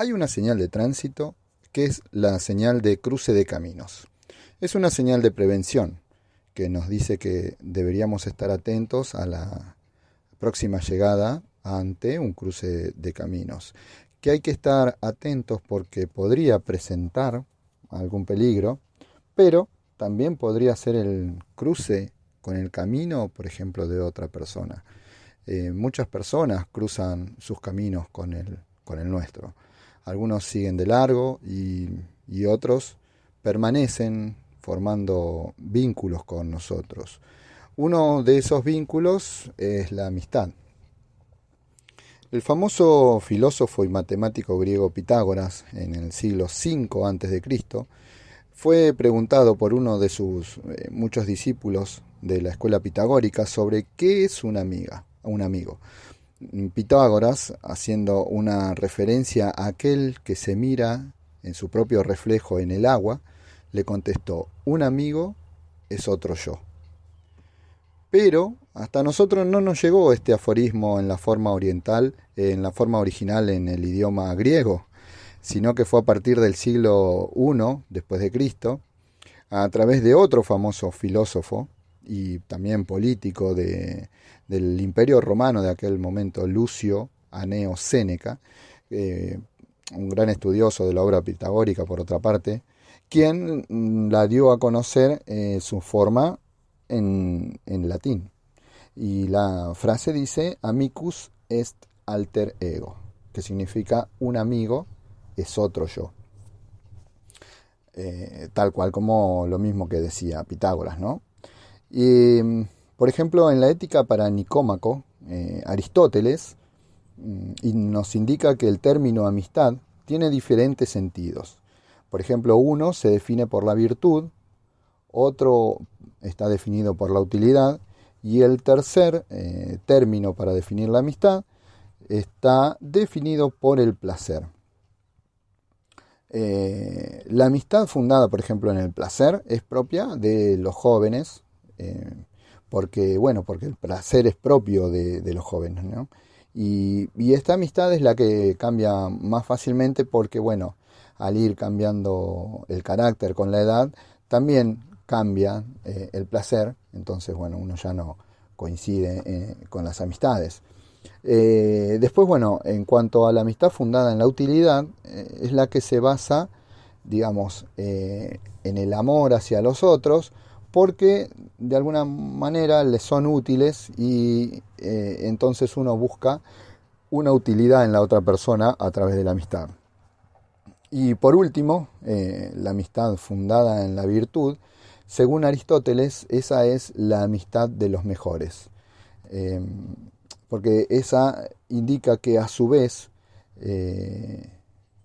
Hay una señal de tránsito que es la señal de cruce de caminos. Es una señal de prevención que nos dice que deberíamos estar atentos a la próxima llegada ante un cruce de caminos. Que hay que estar atentos porque podría presentar algún peligro, pero también podría ser el cruce con el camino, por ejemplo, de otra persona. Muchas personas cruzan sus caminos con el nuestro. Algunos siguen de largo y otros permanecen formando vínculos con nosotros. Uno de esos vínculos es la amistad. El famoso filósofo y matemático griego Pitágoras, en el siglo V a.C., fue preguntado por uno de sus muchos discípulos de la escuela pitagórica sobre qué es una amiga, un amigo. Pitágoras, haciendo una referencia a aquel que se mira en su propio reflejo en el agua, le contestó: un amigo es otro yo. Pero hasta nosotros no nos llegó este aforismo en la forma oriental, en la forma original en el idioma griego, sino que fue a partir del siglo I después de Cristo, a través de otro famoso filósofo y también político del Imperio Romano de aquel momento, Lucio Aneo Séneca, un gran estudioso de la obra pitagórica por otra parte, quien la dio a conocer su forma en latín. Y la frase dice: amicus est alter ego, que significa un amigo es otro yo. Tal cual como lo mismo que decía Pitágoras, ¿no? Y, por ejemplo, en la Ética para Nicómaco, Aristóteles y nos indica que el término amistad tiene diferentes sentidos. Por ejemplo, uno se define por la virtud, otro está definido por la utilidad y el tercer término para definir la amistad está definido por el placer. La amistad fundada, por ejemplo, en el placer es propia de los jóvenes, porque el placer es propio de los jóvenes, ¿no? Y esta amistad es la que cambia más fácilmente porque, bueno, al ir cambiando el carácter con la edad, también cambia el placer, entonces, bueno, uno ya no coincide con las amistades. Después, bueno, en cuanto a la amistad fundada en la utilidad, es la que se basa, digamos, en el amor hacia los otros, porque de alguna manera les son útiles y entonces uno busca una utilidad en la otra persona a través de la amistad. Y por último, la amistad fundada en la virtud, según Aristóteles, esa es la amistad de los mejores. Porque esa indica que a su vez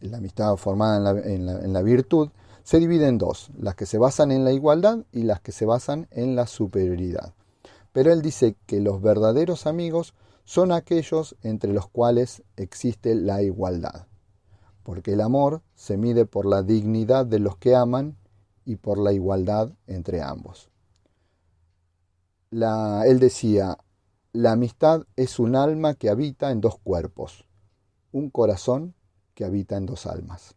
la amistad formada en la virtud se divide en dos: las que se basan en la igualdad y las que se basan en la superioridad. Pero él dice que los verdaderos amigos son aquellos entre los cuales existe la igualdad, porque el amor se mide por la dignidad de los que aman y por la igualdad entre ambos. Él decía: la amistad es un alma que habita en dos cuerpos, un corazón que habita en dos almas.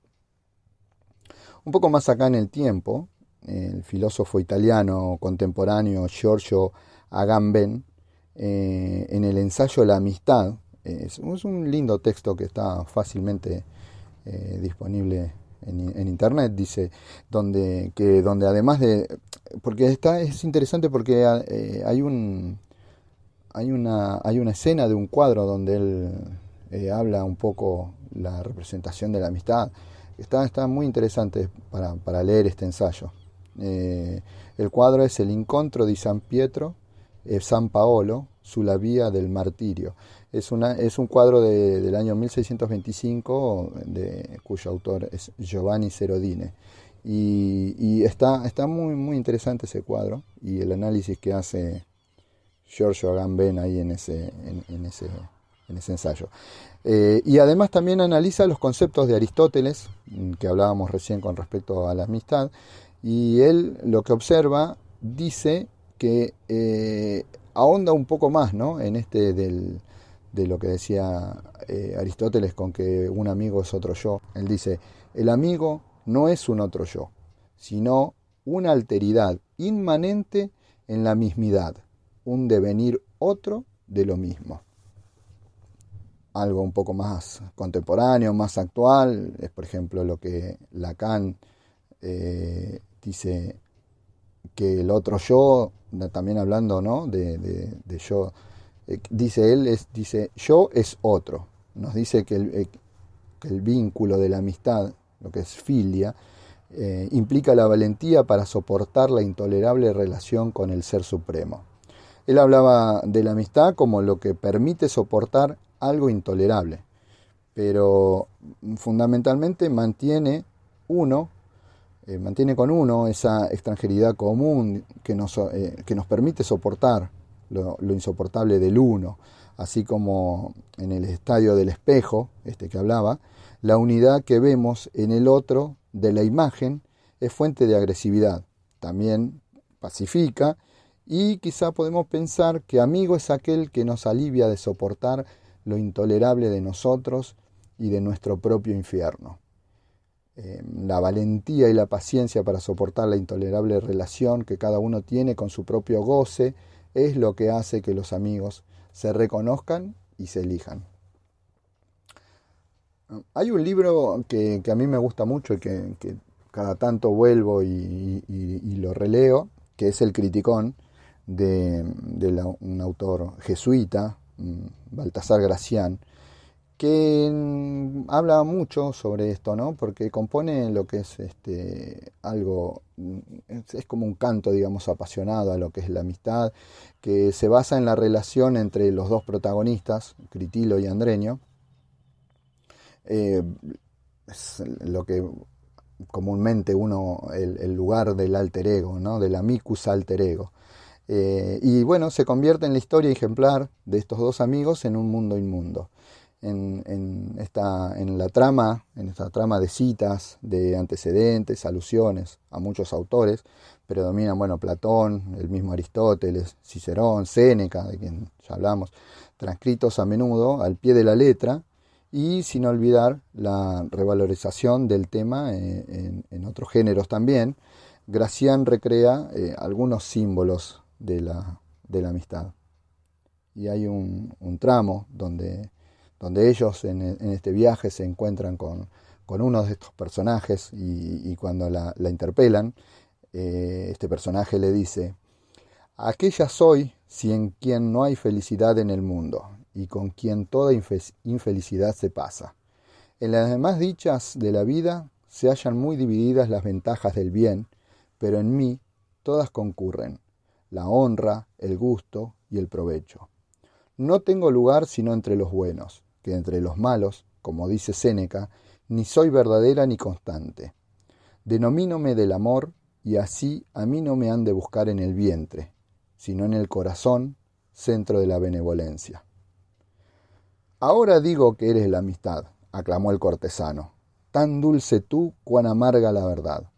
Un poco más acá en el tiempo, el filósofo italiano contemporáneo Giorgio Agamben, en el ensayo La amistad, es un lindo texto que está fácilmente disponible en internet, dice, donde además de, porque es interesante porque hay una escena de un cuadro donde él habla un poco la representación de la amistad. Está muy interesante para leer este ensayo. El cuadro es el Incontro di San Pietro e San Paolo sulla via del martirio. Es un cuadro del año 1625 cuyo autor es Giovanni Serodine. Y está muy, muy interesante ese cuadro y el análisis que hace Giorgio Agamben ahí en ese ensayo. Y además también analiza los conceptos de Aristóteles, que hablábamos recién con respecto a la amistad, y él lo que observa dice que ahonda un poco más, ¿no?, en de lo que decía Aristóteles con que un amigo es otro yo. Él dice, el amigo no es un otro yo, sino una alteridad inmanente en la mismidad, un devenir otro de lo mismo. Algo un poco más contemporáneo, más actual, es por ejemplo lo que Lacan dice que el otro yo, también hablando, ¿no?, de yo, dice él, dice yo es otro. Nos dice que el vínculo de la amistad, lo que es filia, implica la valentía para soportar la intolerable relación con el Ser Supremo. Él hablaba de la amistad como lo que permite soportar algo intolerable, pero fundamentalmente mantiene con uno esa extranjeridad común que nos permite soportar lo insoportable del uno, así como en el estadio del espejo, que hablaba, la unidad que vemos en el otro de la imagen es fuente de agresividad, también pacifica, y quizá podemos pensar que amigo es aquel que nos alivia de soportar lo intolerable de nosotros y de nuestro propio infierno. La valentía y la paciencia para soportar la intolerable relación que cada uno tiene con su propio goce es lo que hace que los amigos se reconozcan y se elijan. Hay un libro que a mí me gusta mucho y que cada tanto vuelvo y lo releo, que es El Criticón, de un autor jesuita, Baltasar Gracián, que habla mucho sobre esto, ¿no? Porque compone lo que es algo, es como un canto, digamos, apasionado a lo que es la amistad, que se basa en la relación entre los dos protagonistas, Critilo y Andrenio. Es lo que comúnmente el lugar del alter ego, ¿no?, del amicus alter ego. Y bueno, se convierte en la historia ejemplar de estos dos amigos en un mundo inmundo. En esta trama de citas, de antecedentes, alusiones a muchos autores, predominan, bueno, Platón, el mismo Aristóteles, Cicerón, Séneca, de quien ya hablamos, transcritos a menudo al pie de la letra, y sin olvidar la revalorización del tema en otros géneros también. Gracián recrea algunos símbolos de la amistad. Y hay un tramo donde ellos en este viaje se encuentran con uno de estos personajes y cuando la interpelan, este personaje le dice: aquella soy sin quien no hay felicidad en el mundo y con quien toda infelicidad se pasa. En las demás dichas de la vida se hallan muy divididas las ventajas del bien, pero en mí todas concurren: la honra, el gusto y el provecho. No tengo lugar sino entre los buenos, que entre los malos, como dice Séneca, ni soy verdadera ni constante. Denomínome del amor, y así a mí no me han de buscar en el vientre, sino en el corazón, centro de la benevolencia. Ahora digo que eres la amistad, aclamó el cortesano, tan dulce tú cuán amarga la verdad,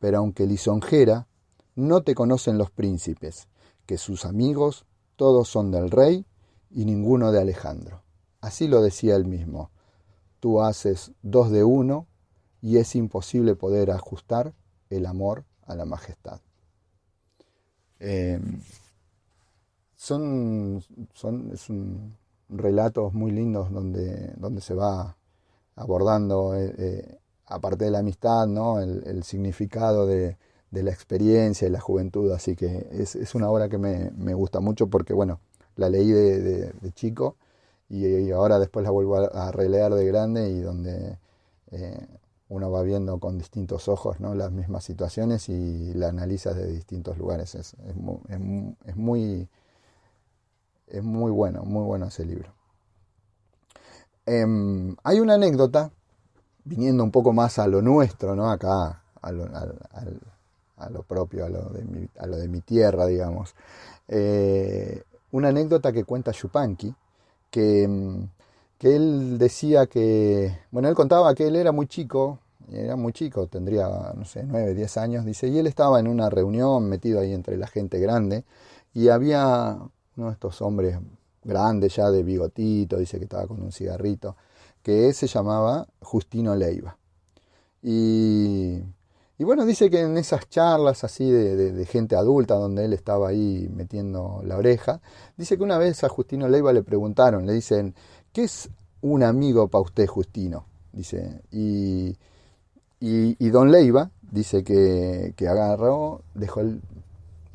pero aunque lisonjera, no te conocen los príncipes, que sus amigos todos son del rey y ninguno de Alejandro. Así lo decía él mismo: tú haces dos de uno y es imposible poder ajustar el amor a la majestad. Son relatos muy lindos donde se va abordando, aparte de la amistad, ¿no?, el significado de la experiencia y la juventud. Así que es una obra que me gusta mucho porque, bueno, la leí de chico y ahora después la vuelvo a releer de grande, y donde uno va viendo con distintos ojos, ¿no?, las mismas situaciones y la analiza desde distintos lugares. Es muy bueno ese libro. Hay una anécdota, viniendo un poco más a lo nuestro, ¿no?, acá, a lo propio, a lo de mi tierra, digamos. Una anécdota que cuenta Yupanqui, que él decía que, bueno, él contaba que él era muy chico, tendría, no sé, 9, 10 años, dice, y él estaba en una reunión metido ahí entre la gente grande, y había uno de estos hombres grande ya, de bigotito, dice que estaba con un cigarrito, que se llamaba Justino Leiva. Y, y bueno, dice que en esas charlas así de gente adulta, donde él estaba ahí metiendo la oreja, dice que una vez a Justino Leiva le preguntaron, le dicen, ¿qué es un amigo para usted, Justino? Dice, y don Leiva dice que agarró, dejó el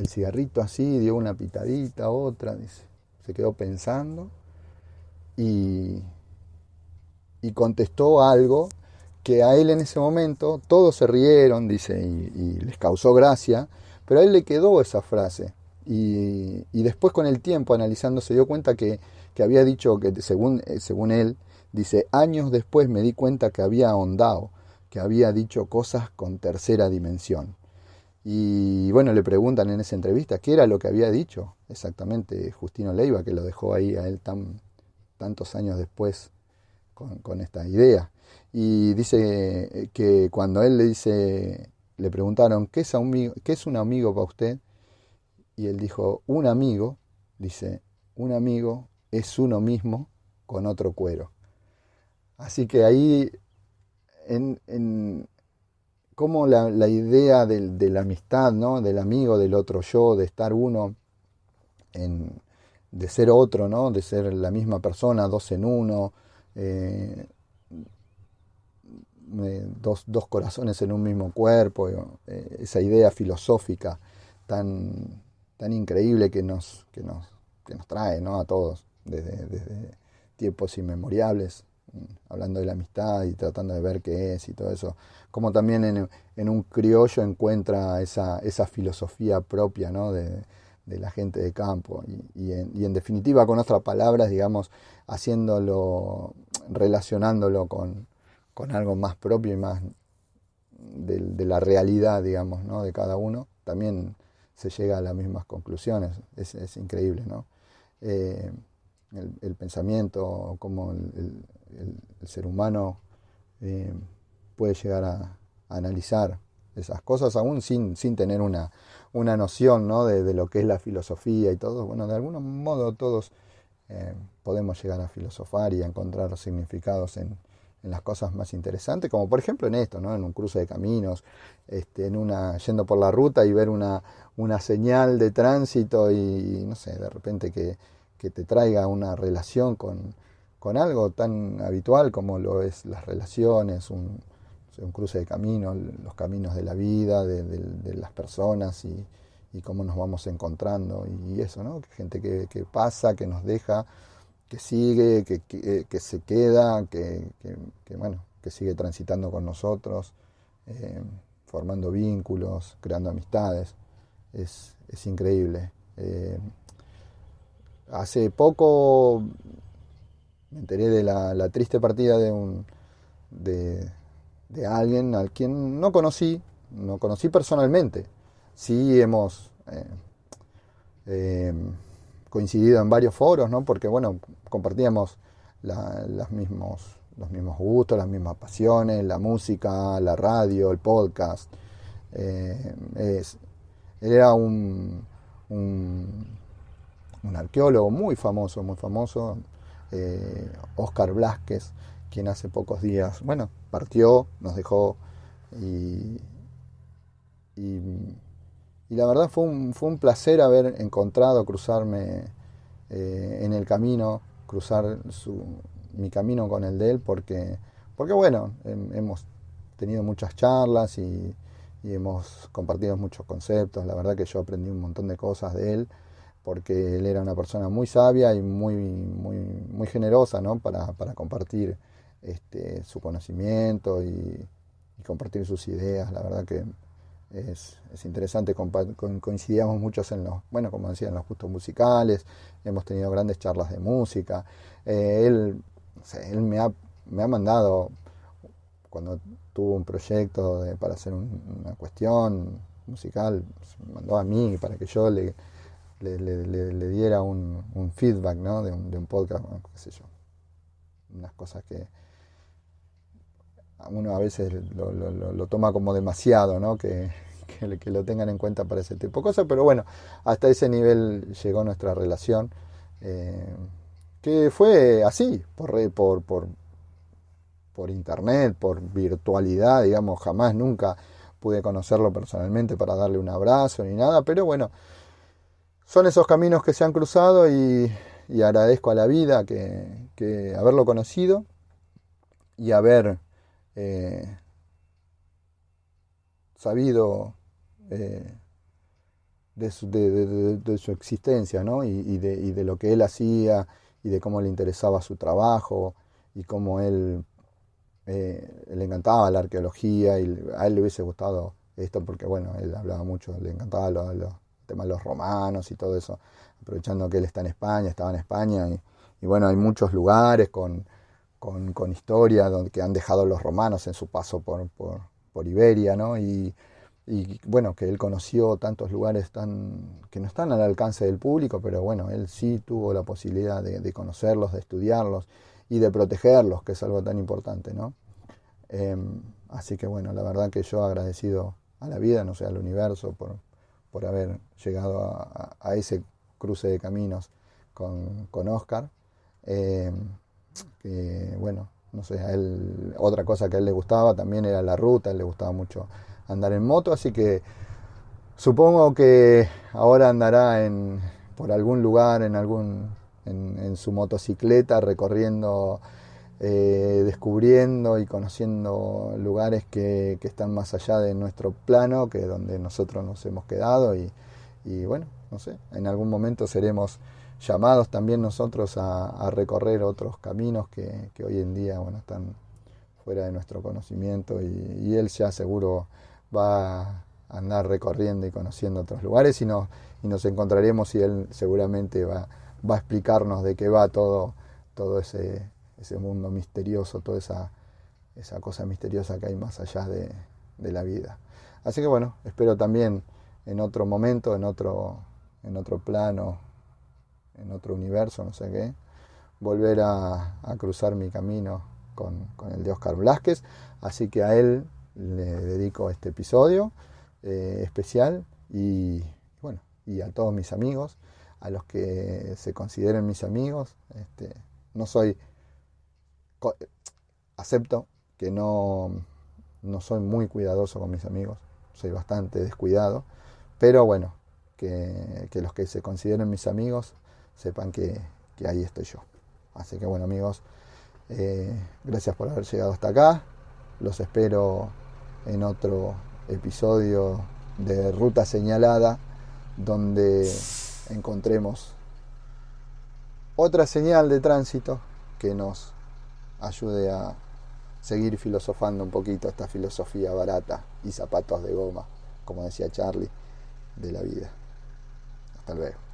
cigarrito así, dio una pitadita, otra, dice, se quedó pensando y, y contestó algo que a él en ese momento todos se rieron, dice, y les causó gracia, pero a él le quedó esa frase. Y después con el tiempo, analizando, se dio cuenta que había dicho que, según él, dice, años después me di cuenta que había ahondado, que había dicho cosas con tercera dimensión. Y bueno, le preguntan en esa entrevista qué era lo que había dicho exactamente Justino Leiva, que lo dejó ahí a él tantos años después con esta idea. Y dice que cuando él le preguntaron, ¿qué es un amigo para usted? Y él dijo, un amigo, dice, un amigo es uno mismo con otro cuero. Así que ahí, en cómo la idea de la amistad, ¿no? Del amigo, del otro yo, de estar uno, en, de ser otro, ¿no? De ser la misma persona, dos en uno, eh, dos corazones en un mismo cuerpo, esa idea filosófica tan increíble que nos trae, ¿no? A todos, desde tiempos inmemorables, hablando de la amistad y tratando de ver qué es y todo eso, como también en un criollo encuentra esa filosofía propia, ¿no? de la gente de campo y en definitiva, con otras palabras, digamos, relacionándolo con algo más propio y más de la realidad, digamos, ¿no? De cada uno, también se llega a las mismas conclusiones. Es increíble, ¿no? Eh, el pensamiento, cómo el ser humano puede llegar a analizar esas cosas, aún sin tener una noción, ¿no? de lo que es la filosofía y todo. Bueno, de algún modo todos podemos llegar a filosofar y a encontrar significados en las cosas más interesantes, como por ejemplo en esto, ¿no? En un cruce de caminos, yendo por la ruta y ver una señal de tránsito y no sé, de repente que te traiga una relación con algo tan habitual como lo es las relaciones, un cruce de caminos, los caminos de la vida, de las personas y cómo nos vamos encontrando y eso, ¿no? Gente que pasa, que nos deja, que sigue, que se queda, bueno, que sigue transitando con nosotros, formando vínculos, creando amistades. Es increíble. Hace poco me enteré de la triste partida de alguien al quien no conocí personalmente. Sí hemos eh, coincidido en varios foros, ¿no? Porque bueno, compartíamos los mismos gustos, las mismas pasiones, la música, la radio, el podcast. Él era un arqueólogo muy famoso, Oscar Blasquez, quien hace pocos días, bueno, partió, nos dejó y, y, y la verdad fue un placer haber encontrado, cruzarme en el camino, cruzar mi camino con el de él, porque bueno, hemos tenido muchas charlas y hemos compartido muchos conceptos. La verdad que yo aprendí un montón de cosas de él, porque él era una persona muy sabia y muy generosa, ¿no? para compartir su conocimiento y compartir sus ideas. La verdad que es interesante, coincidíamos muchos bueno, como decía, en los gustos musicales, hemos tenido grandes charlas de música. Él, no sé, él me ha mandado, cuando tuvo un proyecto para hacer una cuestión musical, me mandó a mí para que yo le diera un feedback, ¿no? de un podcast, bueno, qué sé yo, unas cosas que uno a veces lo toma como demasiado, ¿no? Que lo tengan en cuenta para ese tipo de cosas, pero bueno, hasta ese nivel llegó nuestra relación. que fue así, por internet, por virtualidad, digamos, jamás nunca pude conocerlo personalmente para darle un abrazo ni nada, pero bueno, son esos caminos que se han cruzado y agradezco a la vida que haberlo conocido y haber sabido de su existencia, ¿no? Y de lo que él hacía y de cómo le interesaba su trabajo y cómo él le encantaba la arqueología y a él le hubiese gustado esto porque, bueno, él hablaba mucho, le encantaba los temas de los romanos y todo eso, aprovechando que él está en España, estaba en España y bueno, hay muchos lugares con historia donde, que han dejado los romanos en su paso por Iberia, ¿no? Y bueno, que él conoció tantos lugares que no están al alcance del público, pero bueno, él sí tuvo la posibilidad de conocerlos, de estudiarlos y de protegerlos, que es algo tan importante, ¿no? Así que bueno, la verdad que yo agradecido a la vida, no sé, al universo, por haber llegado a ese cruce de caminos con Oscar. Que bueno, no sé, a él, otra cosa que a él le gustaba también era la ruta, a él le gustaba mucho andar en moto, así que supongo que ahora andará por algún lugar, en su motocicleta, recorriendo, descubriendo y conociendo lugares que están más allá de nuestro plano, que donde nosotros nos hemos quedado y bueno, no sé, en algún momento seremos llamados también nosotros a recorrer otros caminos que hoy en día, bueno, están fuera de nuestro conocimiento y él ya seguro va a andar recorriendo y conociendo otros lugares y nos encontraremos y él seguramente va a explicarnos de qué va todo ese mundo misterioso, toda esa cosa misteriosa que hay más allá de la vida. Así que bueno, espero también en otro momento, en otro plano, en otro universo, no sé qué, volver a cruzar mi camino con el de Oscar Blázquez. Así que a él le dedico este episodio especial y bueno, y a todos mis amigos, a los que se consideren mis amigos. No soy, acepto que no soy muy cuidadoso con mis amigos, soy bastante descuidado, pero bueno, que los que se consideren mis amigos sepan que ahí estoy yo. Así que bueno, amigos, gracias por haber llegado hasta acá. Los espero en otro episodio de Ruta Señalada, donde encontremos otra señal de tránsito que nos ayude a seguir filosofando un poquito esta filosofía barata y zapatos de goma, como decía Charlie, de la vida. Hasta luego.